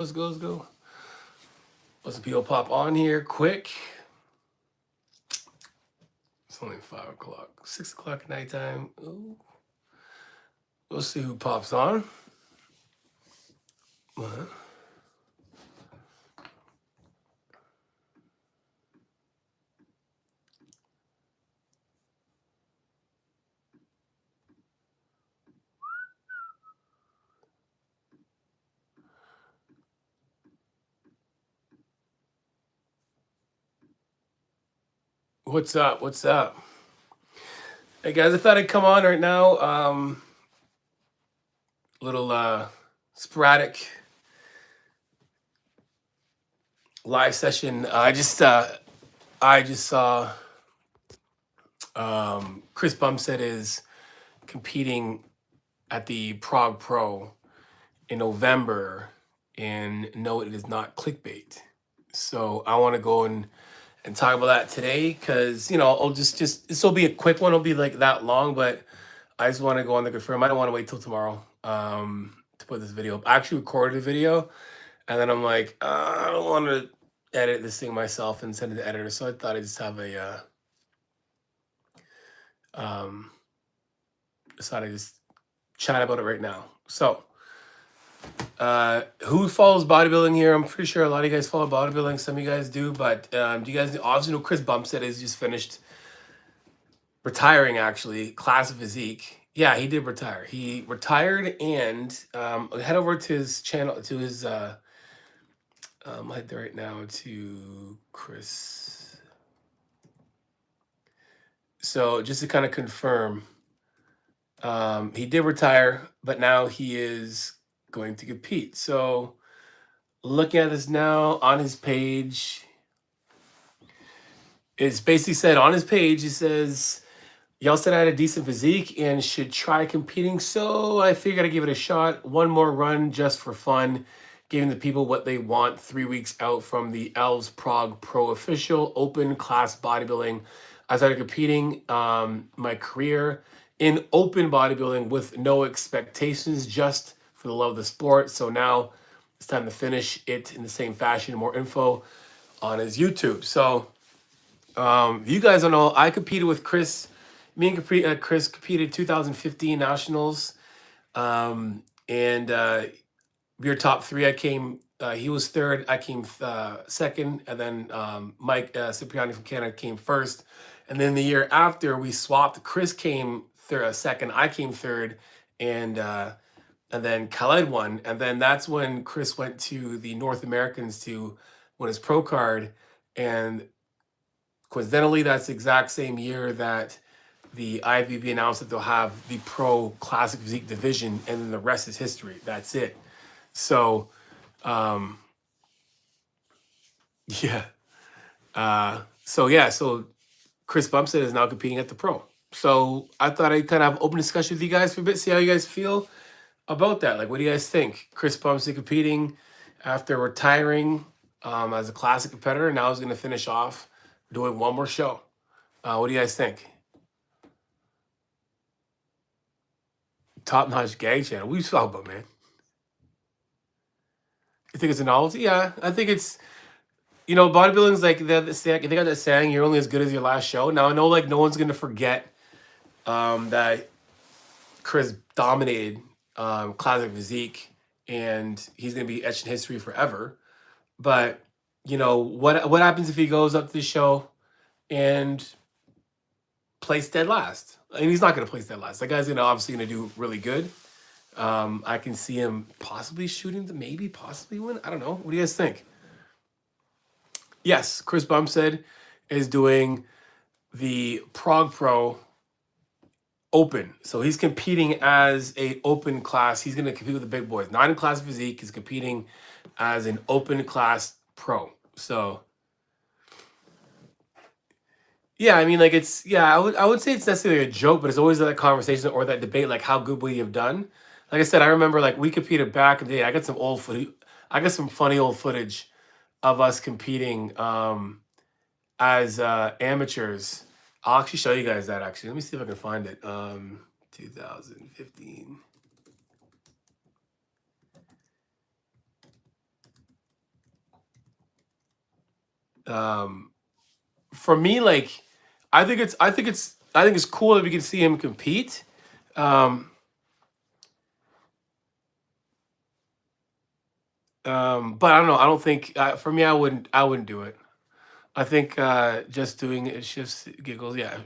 Let's go, let's go. Let some people pop on here quick. It's only 5 o'clock, 6 o'clock nighttime. Ooh. We'll see who pops on. What's up? What's up? Hey guys, I thought I'd come on right now. Little sporadic live session. I just saw Chris Bumstead is competing at the Prague Pro in November, and no, it is not clickbait. So I want to go and talk about that today because I'll just this will be a quick one. It'll be like that long, but I just want to go on the confirm. I don't want to wait till tomorrow to put this video up. I actually recorded a video, and then I'm like, I don't want to edit this thing myself and send it to the editor. So I thought I'd just have a decided to just chat about it right now. So who follows bodybuilding here? I'm pretty sure a lot of you guys follow bodybuilding. Some of you guys do, but do you guys obviously know Chris Bumstead is just finished retiring, actually, classic physique. Yeah, he did retire. He retired, and head over to his channel, to his I'll head there right now to Chris. So just to kind of confirm, he did retire, but now he is going to compete. So looking at this now on his page, it's basically said on his page, he says, y'all said I had a decent physique and should try competing, so I figured I'd give it a shot. One more run just for fun, giving the people what they want 3 weeks out from the Elves Prague Pro official open class bodybuilding. I started competing my career in open bodybuilding with no expectations, just for the love of the sport. So now it's time to finish it in the same fashion. More info on his YouTube. So you guys don't know, I competed with Chris. Me and Chris competed 2015 nationals, and we were top three. I came. He was third. I came second, and then Mike Cipriani from Canada came first. And then the year after, we swapped. Chris came second. I came third, and then Khaled won. And then that's when Chris went to the North Americans to win his pro card. And coincidentally, that's the exact same year that the IFBB announced that they'll have the pro classic physique division, and then the rest is history. That's it. So, yeah. So Chris Bumstead is now competing at the pro. So I thought I'd kind of have open discussion with you guys for a bit, see how you guys feel about that. Like, what do you guys think? Chris Bumstead competing after retiring as a classic competitor. Now he's going to finish off doing one more show. What do you guys think? Top-notch gag channel. What are you talking about, man? You think it's a novelty? Yeah, I think it's, bodybuilding's like they got that saying, you're only as good as your last show. Now I know like no one's gonna forget that Chris dominated classic physique, and he's gonna be etched in history forever. But what happens if he goes up to the show and place dead last? I mean, he's not gonna place dead last. That guy's obviously gonna do really good. I can see him possibly shooting to maybe possibly win. I don't know. What do you guys think? Yes, Chris Bumstead is doing the Prague Pro Open. So he's competing as a open class. He's going to compete with the big boys. Not in class physique. He's competing as an open class pro. So yeah, I mean, like I would say it's necessarily a joke, but it's always that conversation or that debate, like how good would he have done? Like I said, I remember like we competed back in the day. I got some old footage. I got some funny old footage of us competing as amateurs. I'll actually show you guys that, actually. Let me see if I can find it. 2015. Um, for me, like, I think it's cool that we can see him compete. Um, but I don't know. I don't think for me, I wouldn't do it. I think just doing it shifts giggles. Yeah,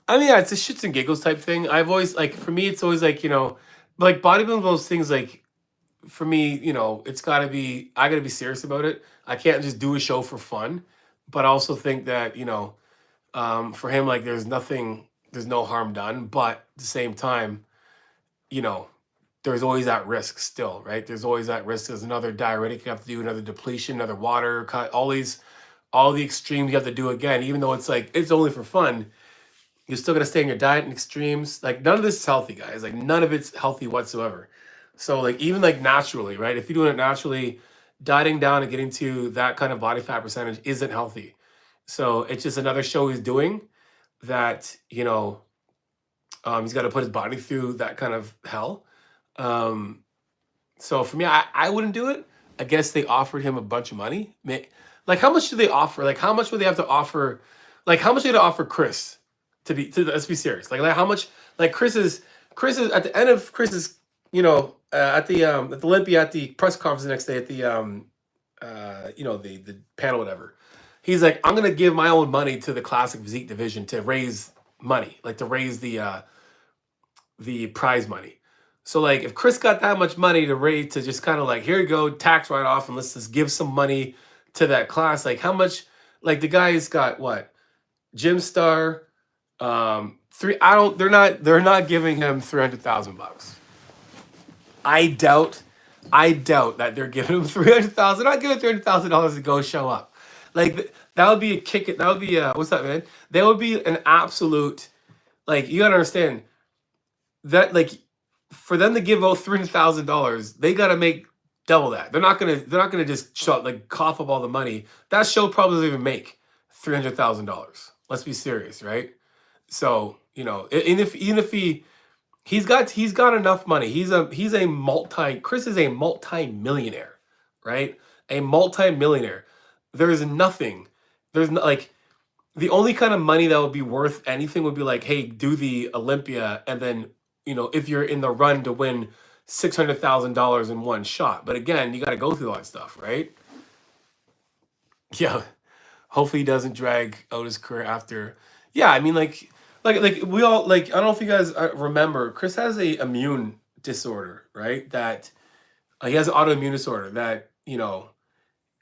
I mean, yeah, it's a shits and giggles type thing. I've always like for me, it's always like like bodybuilding those things like for me, it's got to be I got to be serious about it. I can't just do a show for fun. But I also think that for him, like there's no harm done. But at the same time, you know, there's always that risk still, right? There's always that risk. There's another diuretic you have to do, another depletion, another water cut, all the extremes you have to do again, even though it's like it's only for fun. You're still gonna stay in your diet and extremes. Like none of this is healthy, guys. Like none of it's healthy whatsoever. So like even like naturally, right? If you're doing it naturally, dieting down and getting to that kind of body fat percentage isn't healthy. So it's just another show he's doing that, he's got to put his body through that kind of hell. Um, so for me, I wouldn't do it. I guess they offered him a bunch of money. Like how much do they offer? Like how much would they have to offer? Like how much do they offer Chris let's be serious. Like how much like Chris is at the end of Chris's at the Olympia at the press conference the next day at the the panel whatever. He's like, I'm gonna give my own money to the classic physique division to raise money, like to raise the prize money. So like if Chris got that much money to raise to just kind of like here you go tax write off and let's just give some money to that class, like how much, like the guy's got what, Jim Star, three, I don't, they're not giving him $300,000. I doubt I doubt that they're giving him 300,000. Not giving $300,000 to go show up. Like that would be a kick. That would be what's that, man? That would be an absolute, like, you gotta understand that, like, for them to give out $300,000, they gotta make double that. They're not gonna just shut, like, cough up all the money. That show probably doesn't even make $300,000. Let's be serious, right? So even if he's got enough money. He's a multi Chris is a multi-millionaire, right? A multi-millionaire. There's nothing. There's no, like, the only kind of money that would be worth anything would be like, hey, do the Olympia, and then if you're in the run to win $600,000 in one shot. But again, you got to go through all that stuff, right? Yeah. Hopefully, he doesn't drag out his career after. Yeah, I mean, like we all, like, I don't know if you guys remember, Chris has a immune disorder, right? That he has an autoimmune disorder that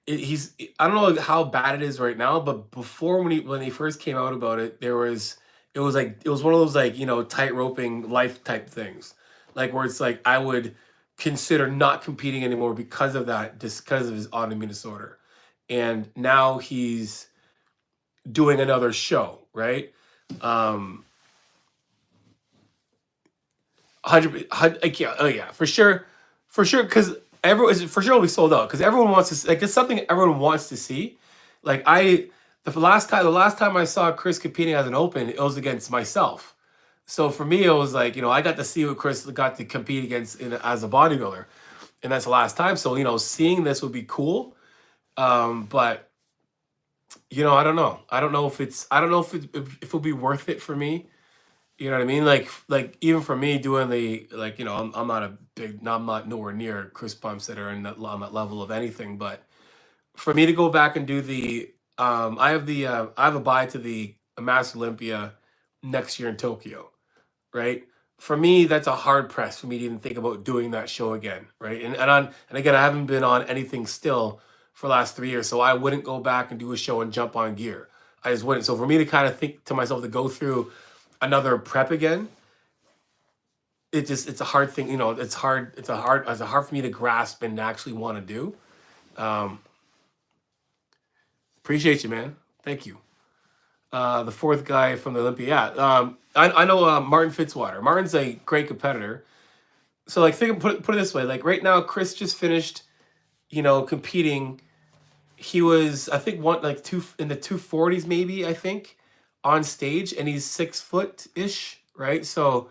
he's, I don't know how bad it is right now, but before, when he first came out about it, it was one of those, like, tight roping life type things, like where it's like I would consider not competing anymore because of that, just because of his autoimmune disorder. And now he's doing another show, right? 100, yeah, oh yeah, for sure, because everyone is for sure will be sold out because everyone wants to like, it's something everyone wants to see. Like the last time I saw Chris competing as an open, it was against myself. So for me, it was like, I got to see what Chris got to compete against as a bodybuilder, and that's the last time. So seeing this would be cool. But I don't know. I don't know if it'll be worth it for me. You know what I mean? Like even for me doing the, like, I'm not a big, I'm not nowhere near Chris Bumstead or on that level of anything. But for me to go back and do the, I have a buy to the Master Olympia next year in Tokyo, right? For me, that's a hard press for me to even think about doing that show again, right? And again, I haven't been on anything still for the last 3 years, so I wouldn't go back and do a show and jump on gear. I just wouldn't. So for me to kind of think to myself to go through another prep again, it's a hard thing. It's hard for me to grasp and actually want to do. Um, appreciate you, man. Thank you. The fourth guy from the Olympia. Yeah, I know Martin Fitzwater. Martin's a great competitor. So like, put it this way. Like right now, Chris just finished, competing. He was, I think, one like two in the 240s maybe, I think, on stage, and he's 6 foot ish, right? So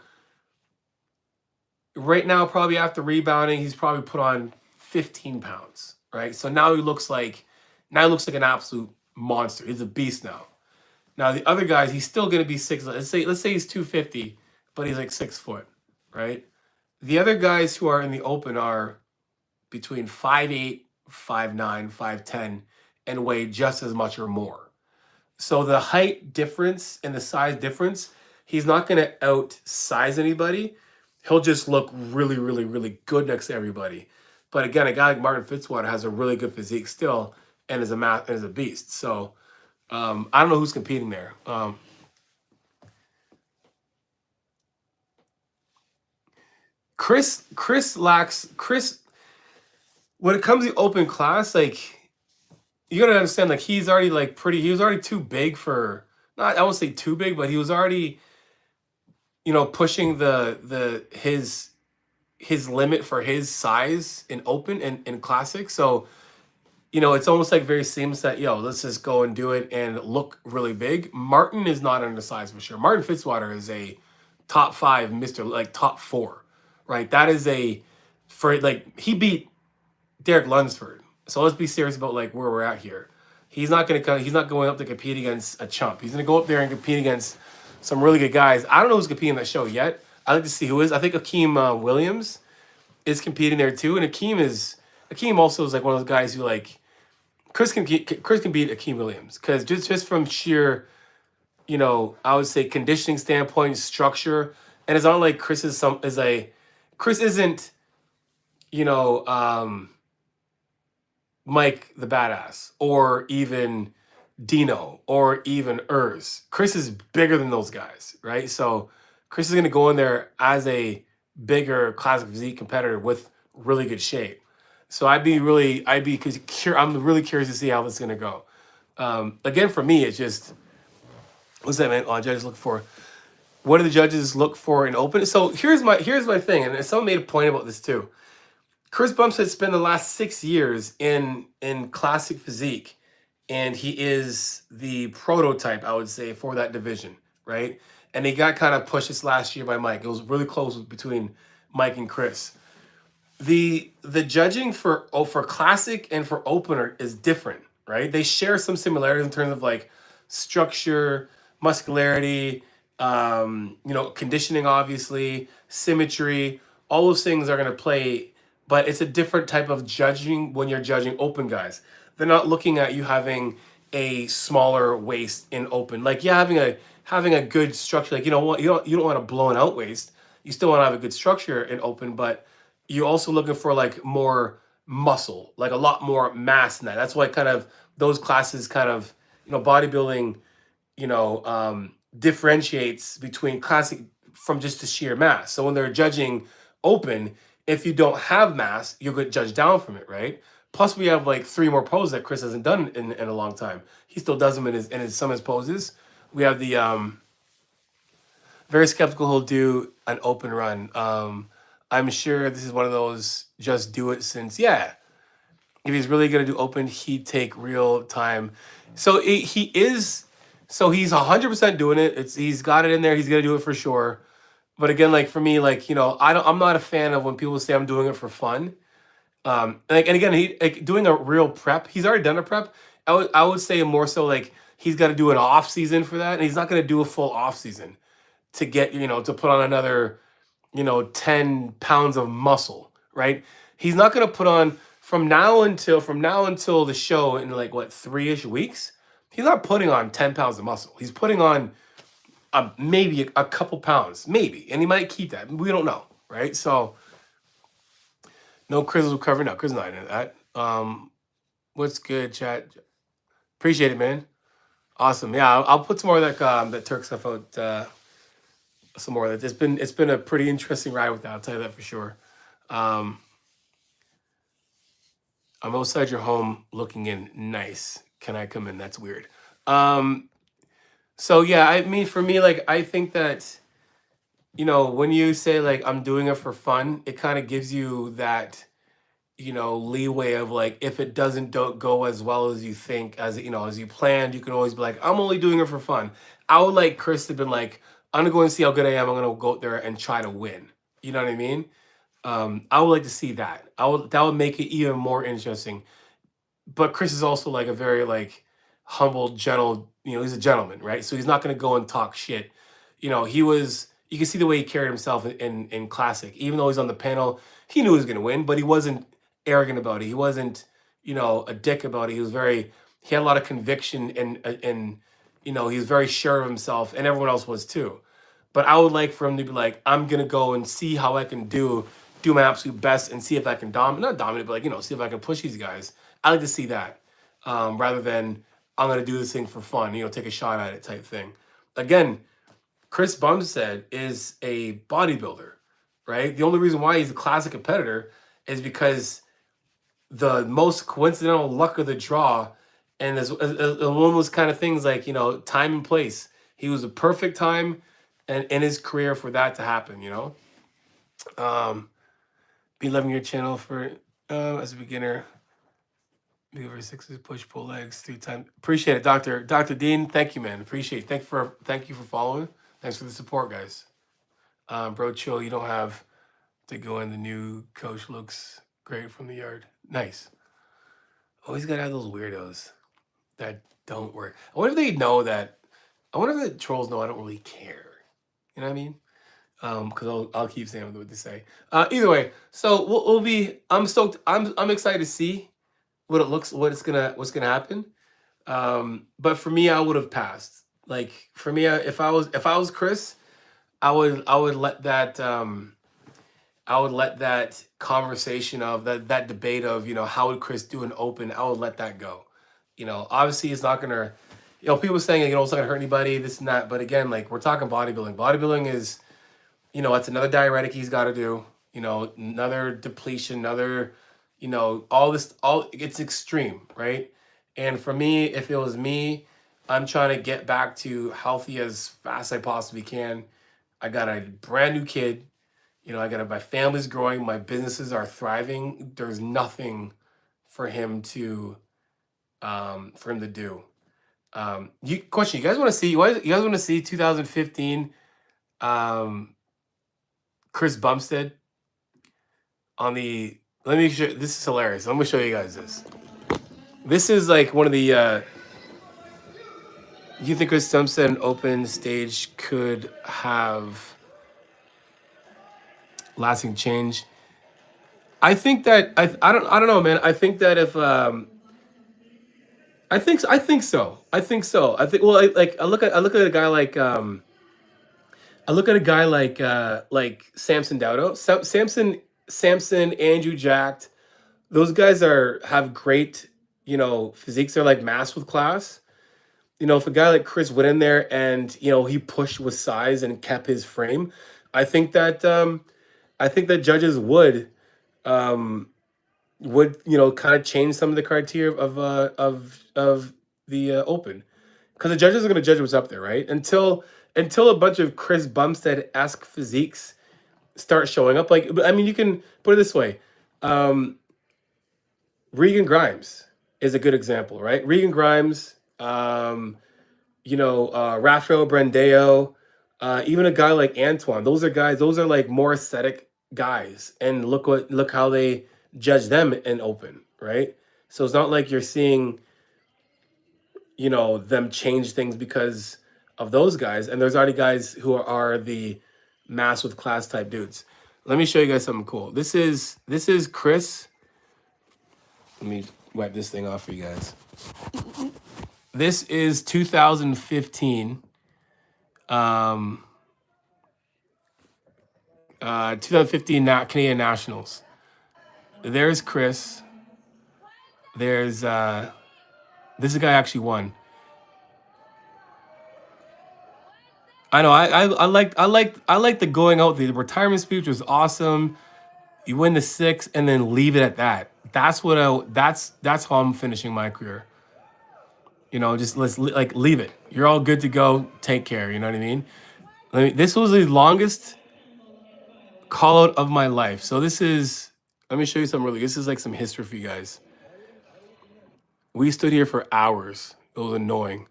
right now, probably after rebounding, he's probably put on 15 pounds, right? So now he looks like Now he looks like an absolute monster. He's a beast now. Now the other guys, he's still gonna be six. Let's say he's 250, but he's like 6 foot, right? The other guys who are in the open are between 5'8", 5'9", 5'10", and weigh just as much or more. So the height difference and the size difference, he's not going to outsize anybody. He'll just look really, really, really good next to everybody. But again, a guy like Martin Fitzwater has a really good physique still, and is a beast. So I don't know who's competing there. Chris when it comes to open class, like you gotta understand, like he's already like he was already too big for, not I won't say too big, but he was already, pushing his limit for his size in open and in classic. So, it's almost like very seamless that, let's just go and do it and look really big. Martin is not undersized for sure. Martin Fitzwater is a top 5 Mr. like top 4, right? That is he beat Derek Lunsford. So let's be serious about like where we're at here. He's not going up to compete against a chump. He's gonna go up there and compete against some really good guys. I don't know who's competing in that show yet. I'd like to see who is. I think Akeem Williams is competing there too. And Akeem also is like one of those guys who like Chris can beat Akeem Williams because just from sheer, I would say conditioning standpoint, structure, and it's not like Chris isn't, Mike the Badass or even Dino or even Urs. Chris is bigger than those guys, right? So Chris is going to go in there as a bigger classic physique competitor with really good shape. So I'm really curious to see how this is going to go. Again, for me, it's just, what's that, man? Judges look for. What do the judges look for in open? So here's my thing, and someone made a point about this too. Chris Bumstead spent the last 6 years in classic physique, and he is the prototype, I would say, for that division, right? And he got kind of pushed this last year by Mike. It was really close between Mike and Chris. The judging for classic and for opener is different, right? They share some similarities in terms of like structure, muscularity, conditioning, obviously, symmetry. All those things are going to play, but it's a different type of judging when you're judging open guys. They're not looking at you having a smaller waist in open. Like, yeah, having a good structure. Like, you don't want a blown out waist. You still want to have a good structure in open, but you're also looking for like more muscle, like a lot more mass in that. That's why kind of those classes kind of, bodybuilding, differentiates between classic from just the sheer mass. So when they're judging open, if you don't have mass, you'll get judged down from it, right? Plus, we have like 3 more poses that Chris hasn't done in a long time. He still does them in some of his poses. We have the very skeptical he'll do an open run. I'm sure this is one of those just do it since, yeah. If he's really gonna do open, he'd take real time. So he's 100% doing it. He's got it in there. He's gonna do it for sure. But again, like for me, like I'm not a fan of when people say I'm doing it for fun. And again, he like doing a real prep. He's already done a prep. I would say more so like he's got to do an off season for that, and he's not going to do a full off season to get to put on another 10 pounds of muscle, right? He's not going to put on from now until the show in like what 3-ish weeks. He's not putting on 10 pounds of muscle. He's putting on maybe a couple pounds, maybe, and he might keep that. We don't know, right? So no Chris will cover. No, Chris not into that. What's good, chat? Appreciate it, man. Awesome. Yeah, I'll put some more of that Turk stuff out. Some more of that. It's been a pretty interesting ride with that. I'll tell you that for sure. I'm outside your home looking in. Nice. Can I come in? That's weird. So yeah, I mean, for me, like, I think that, when you say like I'm doing it for fun, it kind of gives you that, leeway of like if it don't go as well as you think, as you planned, you can always be like, I'm only doing it for fun. I would like Chris to have been like, I'm gonna go and see how good I am. I'm gonna go out there and try to win. You know what I mean? I would like to see that. That would make it even more interesting. but Chris is also like a very like humble, gentle, he's a gentleman, right? So he's not going to go and talk shit. You can see the way he carried himself in classic. Even though he's on the panel, he knew he was going to win, but he wasn't arrogant about it. He wasn't, a dick about it. He had a lot of conviction, and he was very sure of himself, and everyone else was too. But I would like for him to be like, I'm going to go and see how I can do my absolute best and see if I can not dominate, but like, see if I can push these guys. I like to see that, rather than I'm going to do this thing for fun, take a shot at it type thing. Again, Chris Bumstead is a bodybuilder, right? The only reason why he's a classic competitor is because the most coincidental luck of the draw, and as one of those kind of things like, time and place. He was a perfect time and in his career for that to happen, Be loving your channel for as a beginner. Be over sixes, push pull legs 3 times. Appreciate it, Dr. Dean. Thank you, man. Appreciate it. Thank you for following. Thanks for the support, guys. Bro, chill. You don't have to go in. The new coach looks great from the yard. Nice. Always gotta have those weirdos that don't work. I wonder if they know that. I wonder if the trolls know I don't really care. You know what I mean? Because I'll keep saying what they say. Either way, so we'll be. I'm stoked. I'm excited to see what's gonna happen. But for me, I would have passed. Like for me, if I was Chris, I would let that conversation of that debate of how would Chris do an open. I would let that go. Obviously it's not gonna. People saying it's not gonna hurt anybody, this and that. But again, like we're talking bodybuilding. Bodybuilding is, it's another diuretic he's got to do. Another depletion, another, it's extreme, right? And for me, if it was me, I'm trying to get back to healthy as fast as I possibly can. I got a brand new kid. My family's growing. My businesses are thriving. There's nothing for him to do. Question: You guys want to see? You guys want to see 2015? Chris Bumstead on the. Let me show. This is hilarious. I'm gonna show you guys this. This is like one of the. You think Chris Bumstead an open stage could have lasting change? I think that I don't know, man. I think that if I think so. I think so. Well, I look at a guy like Samson Daudo. Samson, Andrew Jacked. Those guys have great, physiques. They're like mass with class. If a guy like Chris went in there and he pushed with size and kept his frame, I think that judges would kind of change some of the criteria of the open, because the judges are going to judge what's up there, right? Until a bunch of Chris Bumstead-esque physiques start showing up. Like, I mean, you can put it this way. Regan Grimes is a good example, right? Regan Grimes, Rafael Brandeo, even a guy like Antoine. Those are like more aesthetic guys. And look how they judge them in open, right? So it's not like you're seeing, them change things because of those guys. And there's already guys who are the mass with class type dudes. Let me show you guys something cool. This is Chris. Let me wipe this thing off for you guys. This is 2015. 2015 Canadian Nationals. There's Chris. There's this guy actually won. I know. I like the going out. The retirement speech was awesome. You win the 6 and then leave it at that. That's how I'm finishing my career. Just let's leave it. You're all good to go. Take care. You know what I mean? This was the longest call out of my life. So this is. Let me show you something really. This is like some history for you guys. We stood here for hours. It was annoying.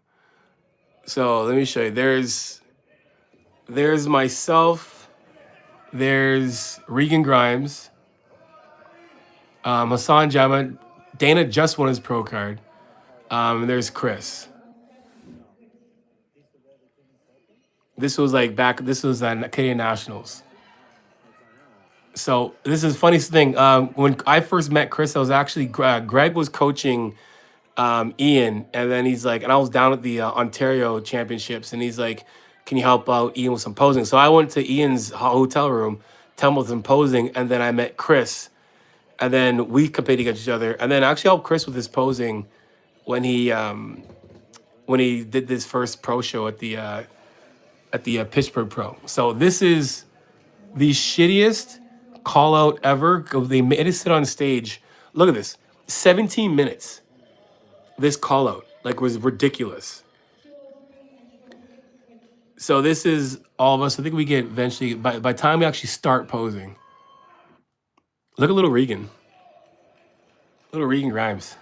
So let me show you. There's myself. There's Regan Grimes. Hassan Jama, Dana just won his pro card. And there's Chris. This was like back. This was at Canadian Nationals. So this is the funniest thing. When I first met Chris, I was actually Greg was coaching Ian, and then he's like, and I was down at the Ontario Championships, and he's like, "Can you help out Ian with some posing?" So I went to Ian's hotel room, tell him with some posing, and then I met Chris, and then we competed against each other, and then I actually helped Chris with his posing when he did this first pro show at the Pittsburgh Pro. So this is the shittiest call out ever. They made us sit on stage. Look at this, 17 minutes. This call out like was ridiculous. So this is all of us. I think we get eventually by the time we actually start posing. Look at little Regan. Little Regan Grimes.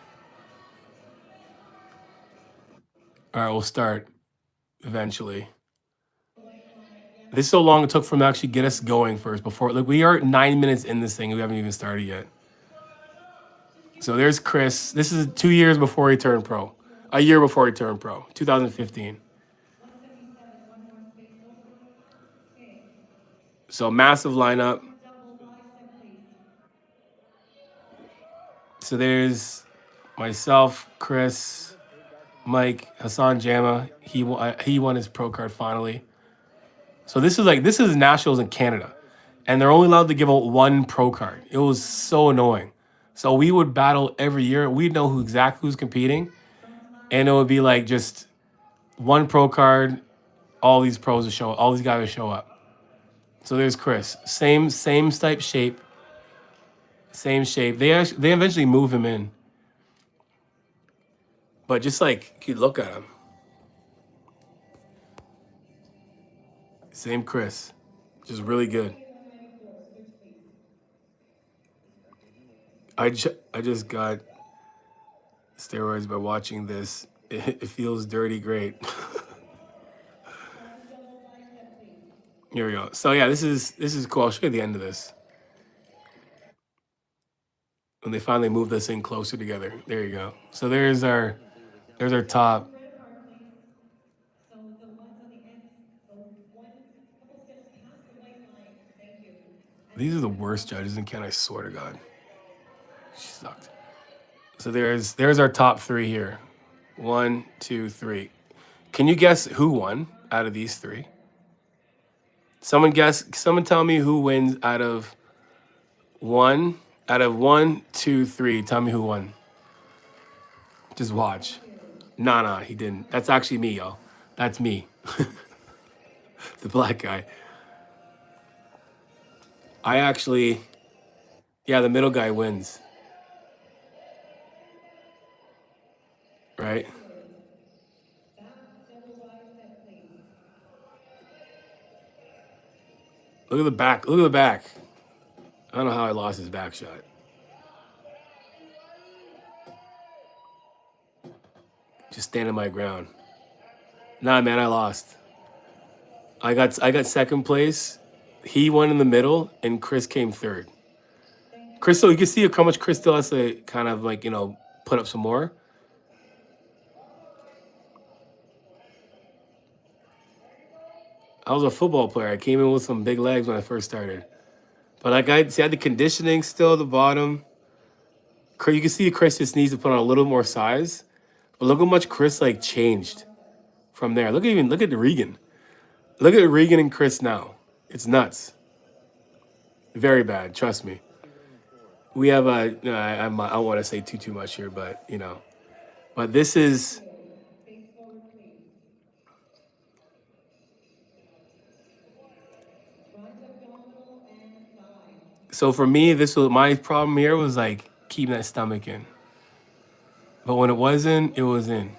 All right, we'll start eventually. This is so long it took for them to actually get us going first before, like, we are 9 minutes in this thing and we haven't even started yet. So there's Chris. This is 2 years before he turned pro. A year before he turned pro, 2015. So massive lineup. So there's myself, Chris, Mike, Hassan Jama. He won his pro card finally. So this is nationals in Canada, and they're only allowed to give out one pro card. It was so annoying. So we would battle every year. We'd know exactly who's competing, and it would be like just one pro card. All these pros would show. All these guys would show up. So there's Chris. Same type shape. Same shape. They eventually move him in, but just like you look at him. Same Chris, just really good. I just got steroids by watching this. It feels dirty great. Here we go. So yeah, this is cool. I'll show you the end of this. When they finally move this in closer together. There you go. So there's our top. These are the worst judges in Canada, I swear to God. She sucked. So there's our top three here. 1, 2, 3. Can you guess who won out of these three? Someone tell me who wins out of 1, 2, 3. Tell me who won. Just watch. Nah, he didn't. That's actually me, y'all. That's me. The black guy. The middle guy wins. Right? Look at the back. Look at the back. I don't know how I lost his back shot. Just standing my ground. Nah, man, I lost. I got second place. He won in the middle, and Chris came third. Crystal, you can see how much Chris still has to kind of like, put up some more. I was a football player. I came in with some big legs when I first started. But like I had the conditioning still at the bottom. You can see Chris just needs to put on a little more size. But look how much Chris like changed from there. Look at Regan. Look at Regan and Chris now. It's nuts. Very bad, trust me. We have I don't want to say too much here, but but this is. So for me, this was my problem here was like keeping that stomach in. But when it wasn't, it was in.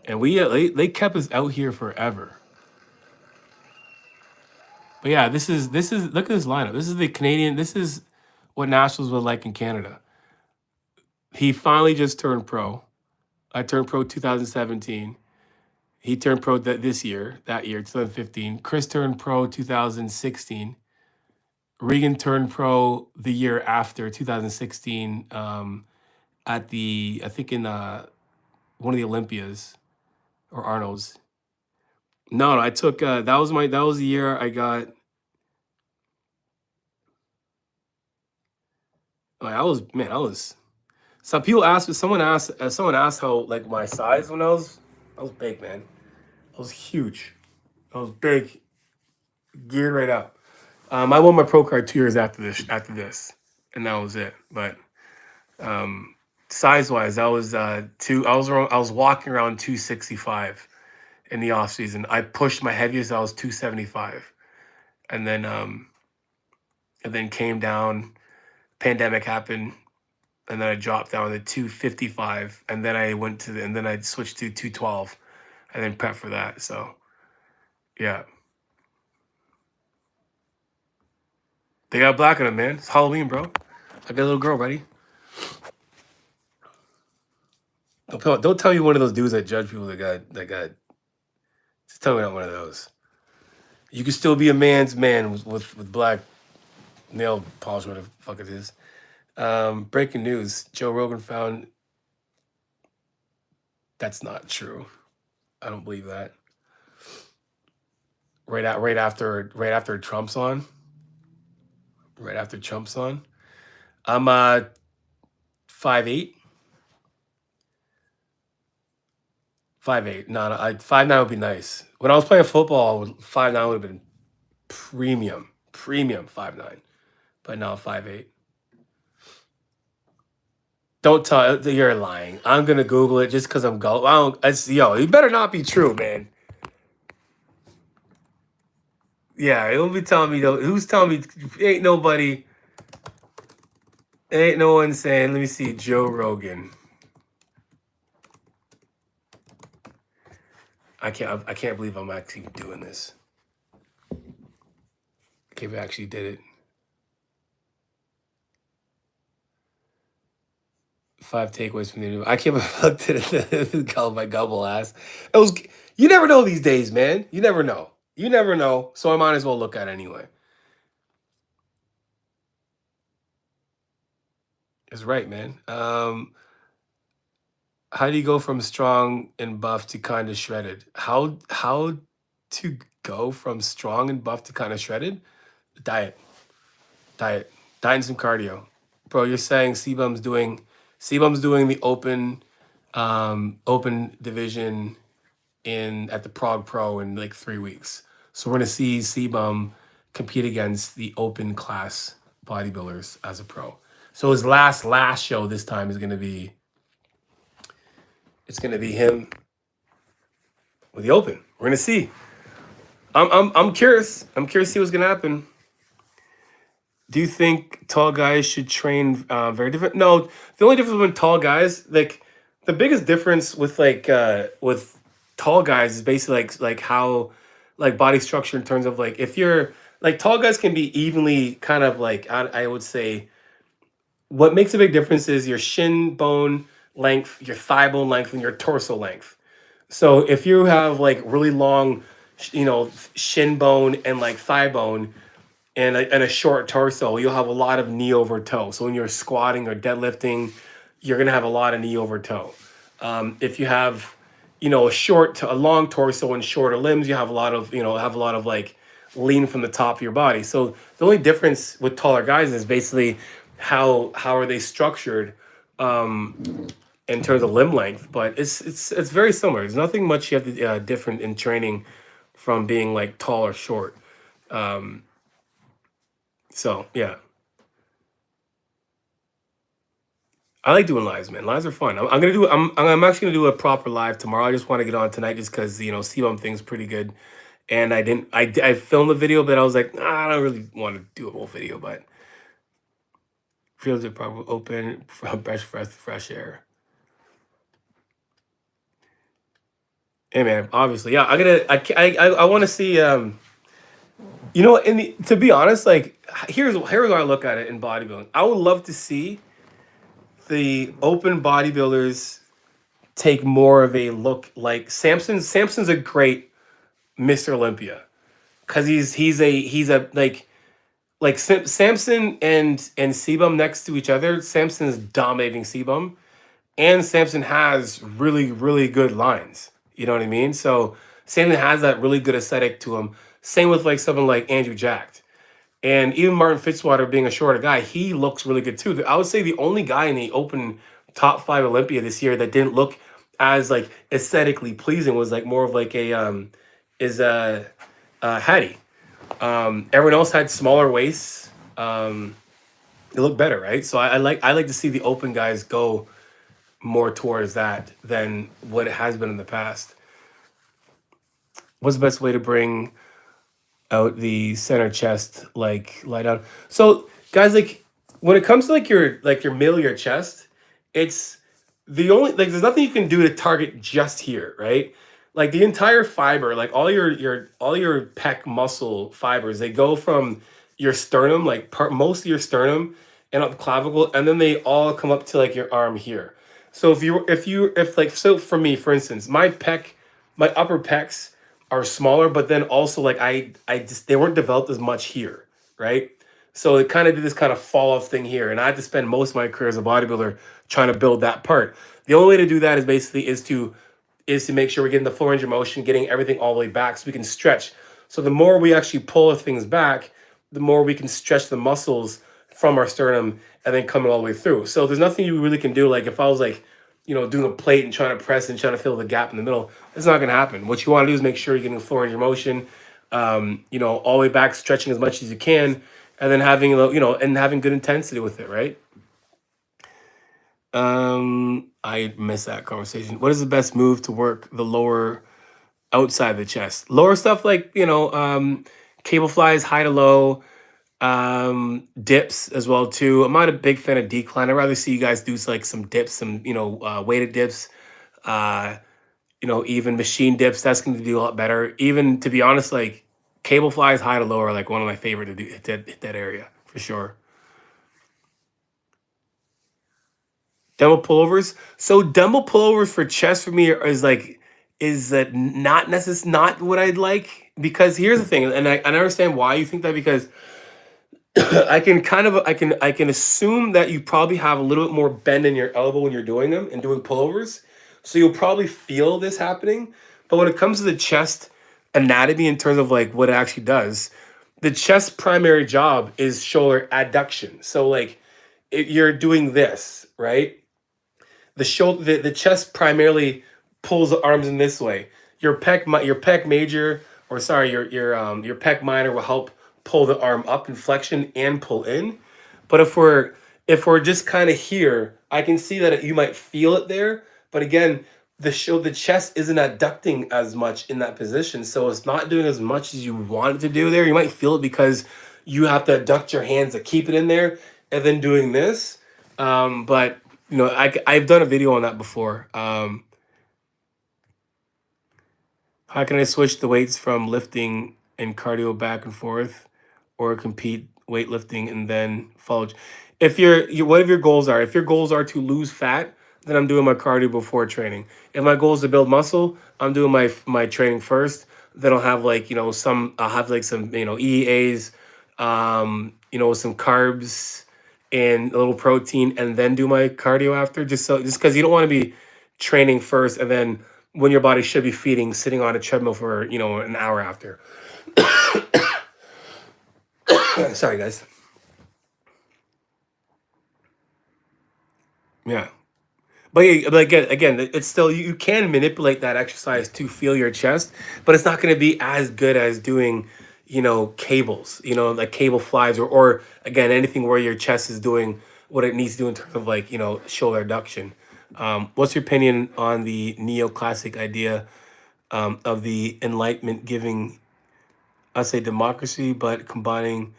And they kept us out here forever. But yeah, this is look at this lineup. This is the Canadian. This is what nationals were like in Canada. He finally just turned pro. I turned pro 2017. He turned pro this year, that year, 2015. Chris turned pro 2016. Regan turned pro the year after, 2016, at I think in one of the Olympias or Arnold's. No, I took that was the year I got. Like, I was. Some people asked, someone asked how like my size when I was big, man. I was huge. I was big, geared right up. I won my pro card 2 years after this, and that was it. But size wise, I was I was walking around 265 in the off season. I pushed my heaviest. I was 275, and then came down. Pandemic happened, and then I dropped down to 255, and then and then I switched to 212, and then prep for that. So yeah, they got black on them, man. It's Halloween, bro. I got a little girl ready. Don't tell me one of those dudes that judge people that got. Just tell me not one of those. You can still be a man's man with black nail polish, whatever the fuck it is. Breaking news: Joe Rogan found. That's not true. I don't believe that. Right after Trump's on. Right after Trump's on. I'm 5'8". 5'8". No, 5'9" would be nice. When I was playing football, 5'9" would have been premium 5'9". But now 5'8". Don't tell you're lying. I'm gonna Google it just because I'm gullible. You better not be true, man. Yeah, he'll be telling me though. Who's telling me? Ain't nobody. Ain't no one saying. Let me see, Joe Rogan. I can't believe I'm actually doing this. I can't believe I actually did it. 5 takeaways from the interview. I can't believe I looked at it. My gullible ass. It was. You never know these days, man. You never know. You never know. So I might as well look at it anyway. It's right, man. How do you go from strong and buff to kind of shredded? How to go from strong and buff to kind of shredded? Diet, diet, diet, and some cardio, bro. You're saying CBum's doing the open division at the Prague Pro in like 3 weeks. So we're gonna see CBum compete against the open class bodybuilders as a pro. So his last show this time is gonna be. It's gonna be him with the open. We're gonna see. I'm curious. I'm curious to see what's gonna happen. Do you think tall guys should train very different? No, the only difference between tall guys, like the biggest difference with tall guys is basically like how like body structure in terms of like if you're like tall guys can be evenly kind of like I would say what makes a big difference is your shin bone length, your thigh bone length, and your torso length. So if you have like really long, shin bone and like thigh bone and a short torso, you'll have a lot of knee over toe. So when you're squatting or deadlifting, you're gonna have a lot of knee over toe. If you have, a long torso and shorter limbs, you have a lot of like lean from the top of your body. So the only difference with taller guys is basically how are they structured in terms of limb length, but it's very similar. There's nothing much you have to different in training from being like tall or short. So yeah, I like doing lives, man. Lives are fun. I'm gonna do. I'm actually gonna do a proper live tomorrow. I just want to get on tonight just because CBum thing's pretty good, and I didn't. I filmed the video, but I was like, I don't really want to do a whole video, but fields are probably open for fresh air. Hey man, obviously, yeah. I want to see. To be honest, like here's how I look at it in bodybuilding. I would love to see the open bodybuilders take more of a look like Samson. Samson's a great Mr. Olympia because he's a like Samson and Sebum next to each other. Samson is dominating Sebum, and Samson has really good lines. You know what I mean? So Samson has that really good aesthetic to him. Same with like someone like Andrew Jacked. And even Martin Fitzwater being a shorter guy, he looks really good too. I would say the only guy in the open top five Olympia this year that didn't look as like aesthetically pleasing was like more of like a is Hattie. Everyone else had smaller waists. It looked better, right? So I like to see the open guys go more towards that than what it has been in the past. What's the best way to bring out the center chest, like lie down? So guys, like when it comes to like your middle of your chest, it's the only like there's nothing you can do to target just here, right? Like the entire fiber, like all your pec muscle fibers, they go from your sternum, like most of your sternum and up the clavicle, and then they all come up to like your arm here. So if like so for me, for instance, my upper pecs are smaller, but then also like I just they weren't developed as much here, right? So it kind of did this kind of fall off thing here, and I had to spend most of my career as a bodybuilder trying to build that part. The only way to do that is basically is to make sure we're getting the full range of motion, getting everything all the way back so we can stretch. So the more we actually pull things back, the more we can stretch the muscles from our sternum and then coming all the way through. So there's nothing you really can do. Like if I was like, doing a plate and trying to press and trying to fill the gap in the middle, it's not going to happen. What you want to do is make sure you're getting the full range of motion, all the way back, stretching as much as you can, and then having, and having good intensity with it, right? I missed that conversation. What is the best move to work the lower outside the chest? Lower stuff like, cable flies, high to low, dips as well too. I'm not a big fan of decline. I'd rather see you guys do like some dips, some, weighted dips, uh, even machine dips. That's going to be a lot better. Even to be honest, like cable flies, high to low are like one of my favorite to do hit that area for sure. Dumbbell pullovers. So dumbbell pullovers for chest for me is that not not what I'd like, because here's the thing, and I understand why you think that, because I can assume that you probably have a little bit more bend in your elbow when you're doing them and doing pullovers, so you'll probably feel this happening. But when it comes to the chest anatomy in terms of like what it actually does, the chest's primary job is shoulder adduction. So like if you're doing this, right? The chest primarily pulls the arms in this way. Your pec major, or sorry, your pec minor will help pull the arm up in flexion and pull in. But if we're just kind of here, I can see that you might feel it there. But again, the chest isn't adducting as much in that position, so it's not doing as much as you want it to do there. You might feel it because you have to adduct your hands to keep it in there, and then doing this. But I've done a video on that before. How can I switch the weights from lifting and cardio back and forth, or compete weightlifting and then follow? If whatever your goals are, if your goals are to lose fat, then I'm doing my cardio before training. If my goal is to build muscle, I'm doing my training first. Then I'll have like some EAs, some carbs and a little protein, and then do my cardio after. Just because you don't want to be training first and then when your body should be feeding, sitting on a treadmill for an hour after. Sorry, guys. Yeah. But yeah, but again, it's still you can manipulate that exercise to feel your chest, but it's not going to be as good as doing, cables, like cable flies, or again anything where your chest is doing what it needs to do in terms of like shoulder adduction. What's your opinion on the neoclassic idea of the Enlightenment giving us a democracy, but combining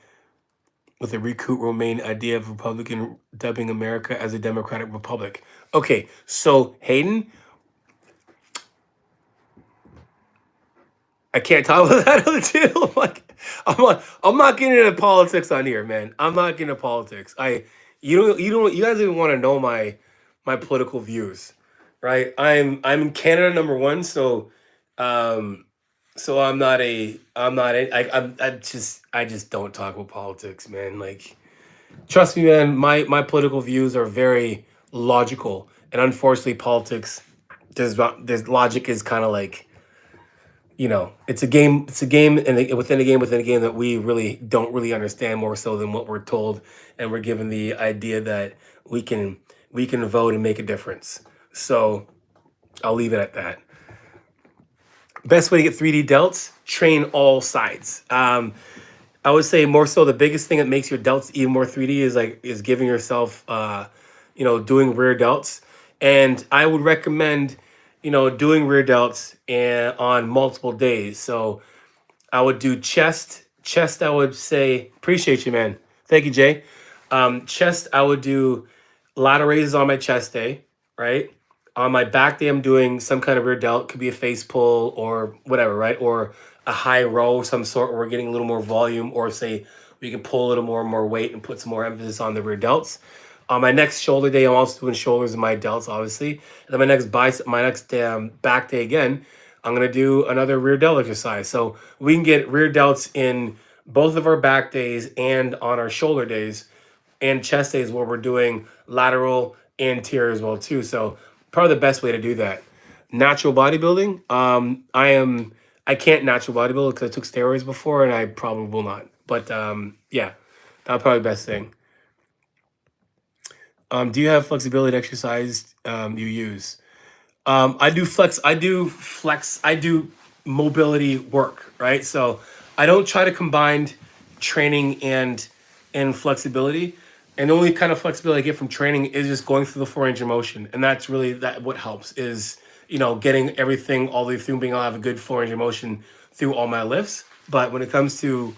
with the recruit Romaine idea of Republican dubbing America as a democratic republic? Okay, so Hayden, I can't talk about that other two. I'm not getting into politics on here, man. I'm not getting into politics. You guys don't want to know my political views. right? I'm in Canada number one, so um, so I'm not a I just don't talk about politics, man. Like, trust me, man. My political views are very logical, and unfortunately, politics there's logic is kind of like, it's a game. It's a game, and within a game that we really don't really understand more so than what we're told, and we're given the idea that we can we can vote and make a difference. So I'll leave it at that. Best way to get 3D delts: train all sides. I would say more so the biggest thing that makes your delts even more 3D is giving yourself doing rear delts. And I would recommend doing rear delts on multiple days. So I would do chest. I would say appreciate you, man. Thank you, Jay. Chest, I would do lateral raises on my chest day, right? On my back day, I'm doing some kind of rear delt. Could be a face pull or whatever, right? Or a high row of some sort where we're getting a little more volume, or say we can pull a little more weight and put some more emphasis on the rear delts. On my next shoulder day, I'm also doing shoulders and my delts, obviously. And then my next back day again, I'm gonna do another rear delt exercise. So we can get rear delts in both of our back days and on our shoulder days and chest days where we're doing lateral and anterior as well too. So probably the best way to do that. Natural bodybuilding. I can't natural bodybuild because I took steroids before and I probably will not. But yeah, that's probably the best thing. Do you have flexibility exercise you use? I do mobility work, right? So I don't try to combine training and flexibility. And the only kind of flexibility I get from training is just going through the four range of motion. And that's really that what helps is, getting everything all the way through, being able to have a good four range of motion through all my lifts. But when it comes to,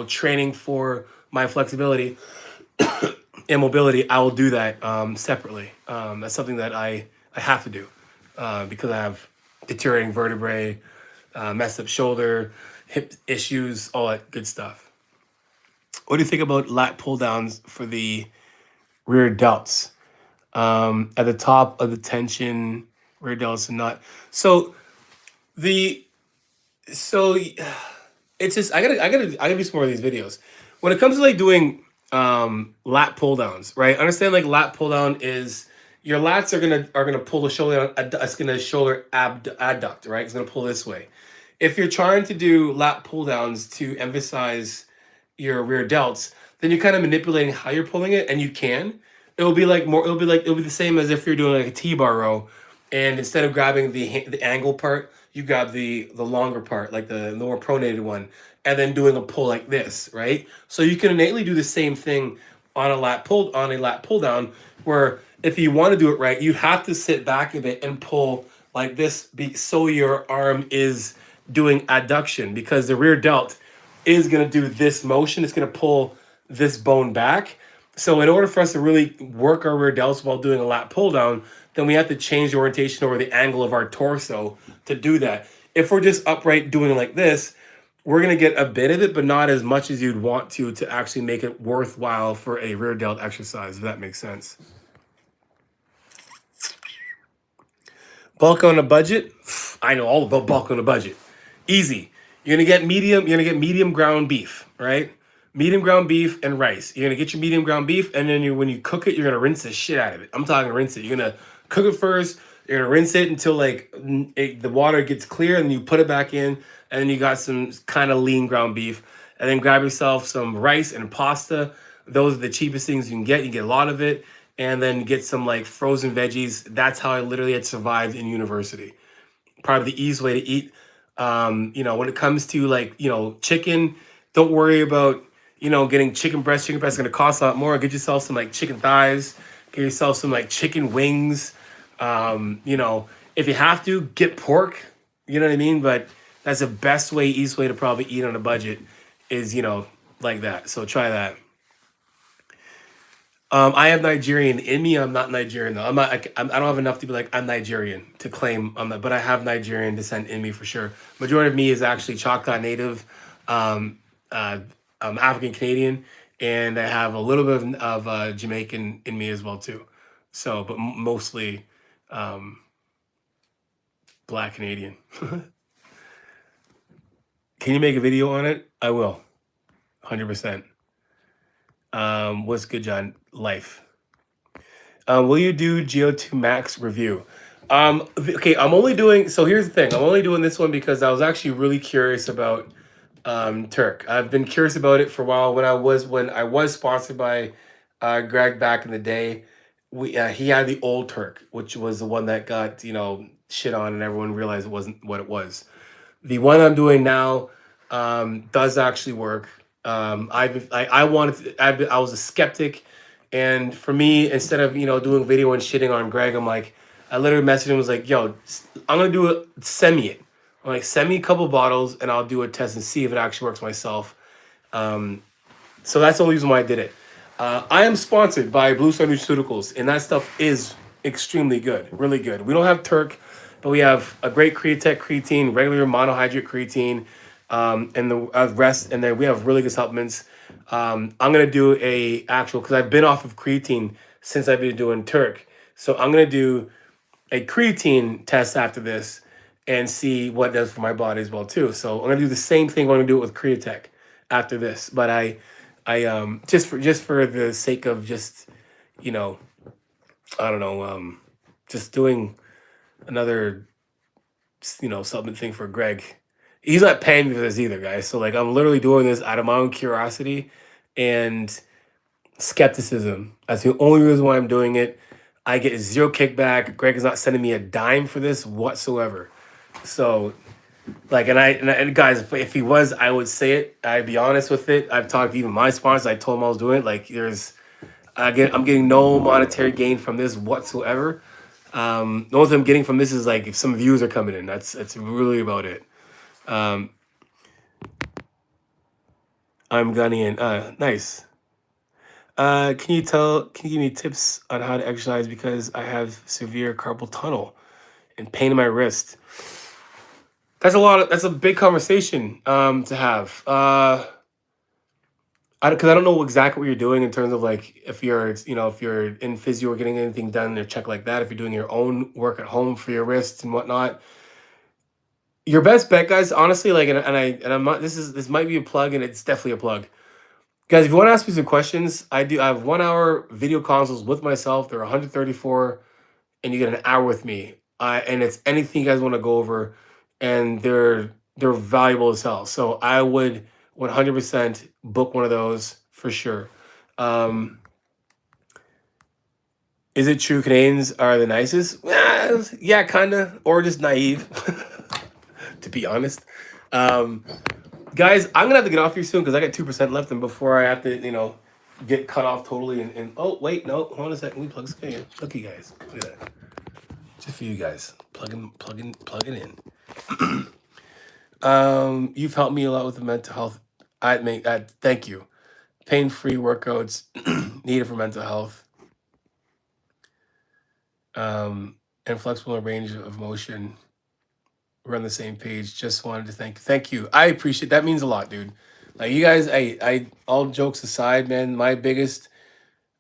training for my flexibility and mobility, I will do that separately. That's something that I have to do because I have deteriorating vertebrae, messed up shoulder, hip issues, all that good stuff. What do you think about lat pull downs for the rear delts? At the top of the tension, rear delts and not. So the so it's just I gotta do some more of these videos. When it comes to like doing lat pull downs, right? Understand like lat pull down is your lats are gonna pull the shoulder. It's gonna shoulder adduct, right? It's gonna pull this way. If you're trying to do lat pull downs to emphasize your rear delts, then you're kind of manipulating how you're pulling it, and you can. It'll be like more. It'll be the same as if you're doing like a T-bar row, and instead of grabbing the angle part, you grab the longer part, like the more pronated one, and then doing a pull like this, right? So you can innately do the same thing on a lat pull down, where if you want to do it right, you have to sit back a bit and pull like this, so your arm is doing adduction because the rear delt is going to do this motion. It's going to pull this bone back. So in order for us to really work our rear delts while doing a lat pull down, then we have to change the orientation or the angle of our torso to do that. If we're just upright doing like this, we're going to get a bit of it, but not as much as you'd want to actually make it worthwhile for a rear delt exercise, if that makes sense. Bulk on a budget. I know all about bulk on a budget. Easy. You're gonna get medium ground beef, right? Medium ground beef and rice. You're gonna get your medium ground beef, and then when you cook it, you're gonna rinse the shit out of it. I'm talking rinse it. You're gonna cook it first. You're gonna rinse it until like the water gets clear, and then you put it back in, and then you got some kind of lean ground beef. And then grab yourself some rice and pasta. Those are the cheapest things you can get. You get a lot of it, and then get some like frozen veggies. That's how I literally had survived in university. Probably the easiest way to eat. When it comes to like, chicken, don't worry about, getting chicken breast. Chicken breast is going to cost a lot more. Get yourself some like chicken thighs, get yourself some like chicken wings. If you have to, get pork, you know what I mean? But that's the best way, easiest way to probably eat on a budget is, like that. So try that. I have Nigerian in me. I'm not Nigerian though. I don't have enough to be like I'm Nigerian to claim I'm not, but I have Nigerian descent in me for sure. Majority of me is actually Choctaw Native, um, African Canadian, and I have a little bit of Jamaican in me as well too. So, but mostly, Black Canadian. Can you make a video on it? I will. 100%. What's good, John? Life. Will you do GO2 Max review? Okay, I'm only doing, so here's the thing. I'm only doing this one because I was actually really curious about Turk. I've been curious about it for a while. When I was sponsored by Greg back in the day, he had the old Turk, which was the one that got, shit on and everyone realized it wasn't what it was. The one I'm doing now does actually work. I was a skeptic, and for me, instead of doing video and shitting on Greg, I literally messaged him, was like, yo, I'm gonna do it, send me it. I'm like, send me a couple bottles and I'll do a test and see if it actually works myself. So that's the only reason why I did it. I am sponsored by Bumstead Nutraceuticals, and that stuff is extremely good, really good. We don't have Turk, but we have a great creatine, regular monohydrate creatine, and the rest, and then we have really good supplements. I'm gonna do a actual, because I've been off of creatine since I've been doing Turk, so I'm gonna do a creatine test after this and see what it does for my body as well too. So I'm gonna do the same thing. I'm gonna do it with Createch after this, but I just for the sake of just I don't know, just doing another supplement thing for Greg. He's not paying me for this either, guys. So like I'm literally doing this out of my own curiosity and skepticism. That's the only reason why I'm doing it. I get zero kickback. Greg is not sending me a dime for this whatsoever. So like, and guys, if he was, I would say it. I'd be honest with it. I've talked to even my sponsors. I told him I was doing it. Like, I'm getting no monetary gain from this whatsoever. The only thing I'm getting from this is like if some views are coming in. That's really about it. I'm Ghanaian. Nice. Can you give me tips on how to exercise because I have severe carpal tunnel and pain in my wrist? That's a big conversation to have. Because I don't know exactly what you're doing in terms of like if you're in physio or getting anything done or check like that. If you're doing your own work at home for your wrists and whatnot, your best bet, guys, honestly, like, and I'm not. This might be a plug, and it's definitely a plug. Guys, if you want to ask me some questions, I have 1 hour video consults with myself. They're 134, and you get an hour with me. And it's anything you guys want to go over, and they're valuable as hell. So I would 100% book one of those for sure. Is it true Canadians are the nicest? Yeah, kind of, or just naive, to be honest. Guys, I'm gonna have to get off here soon because I got 2% left, and before I have to, get cut off totally. And oh wait, no, hold on a second. We plug this in. Look, you guys, look at that. Just for you guys, plug it in. You've helped me a lot with the mental health. Thank you. Pain-free workouts needed for mental health. And flexible range of motion. We're on the same page. Just wanted to thank you. I appreciate that. Means a lot, dude. Like you guys, I all jokes aside, man, my biggest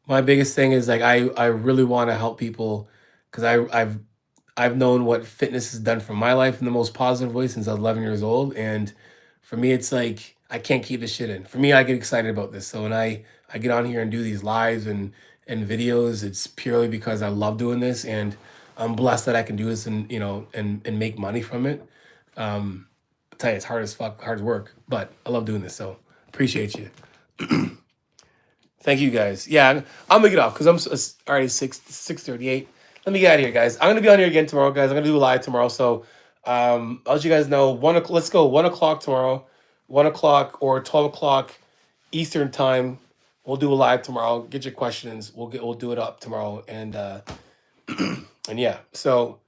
thing is like I really want to help people because I've known what fitness has done for my life in the most positive way since I was 11 years old. And for me, it's like I can't keep this shit in. For me, I get excited about this. So when I get on here and do these lives and videos, it's purely because I love doing this, and I'm blessed that I can do this and and make money from it. I tell you, it's hard as fuck, hard work, but I love doing this. So appreciate you. Thank you guys. Yeah, I'm gonna get off because I'm already 6:38. Let me get out of here, guys. I'm gonna be on here again tomorrow, guys. I'm gonna do a live tomorrow. So I'll let you guys know. Let's go 1 o'clock tomorrow, 1 o'clock or 12 o'clock Eastern time. We'll do a live tomorrow. Get your questions. We'll do it up tomorrow. And and yeah. So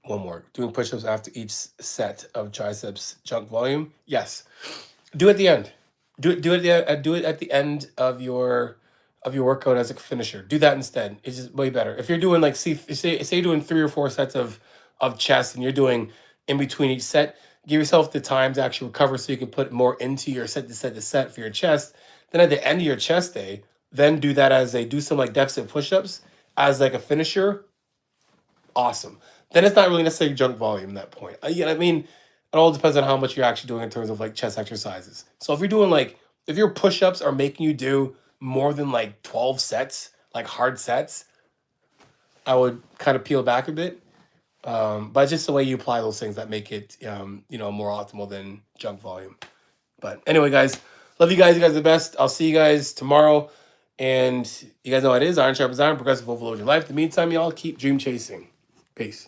one more. Doing push-ups after each set of triceps junk volume. Yes. Do it at the end. Do it at the end of your workout as a finisher. Do that instead. It's just way better. If you're doing like say you're doing 3 or 4 sets of chest and you're doing in between each set, give yourself the time to actually recover so you can put more into your set for your chest. Then at the end of your chest day, then do that do some like deficit push-ups as like a finisher. Awesome. then it's not really necessarily junk volume at that point. Yeah, I mean, it all depends on how much you're actually doing in terms of like chest exercises. So if you're doing like, if your push-ups are making you do more than like 12 sets, like hard sets, I would kind of peel back a bit. But it's just the way you apply those things that make it, you know, more optimal than junk volume. But anyway, guys, love you guys. You guys are the best. I'll see you guys tomorrow. And you guys know what it is. Iron sharpens iron. Progressive overload your life. In the meantime, y'all keep dream chasing. Peace.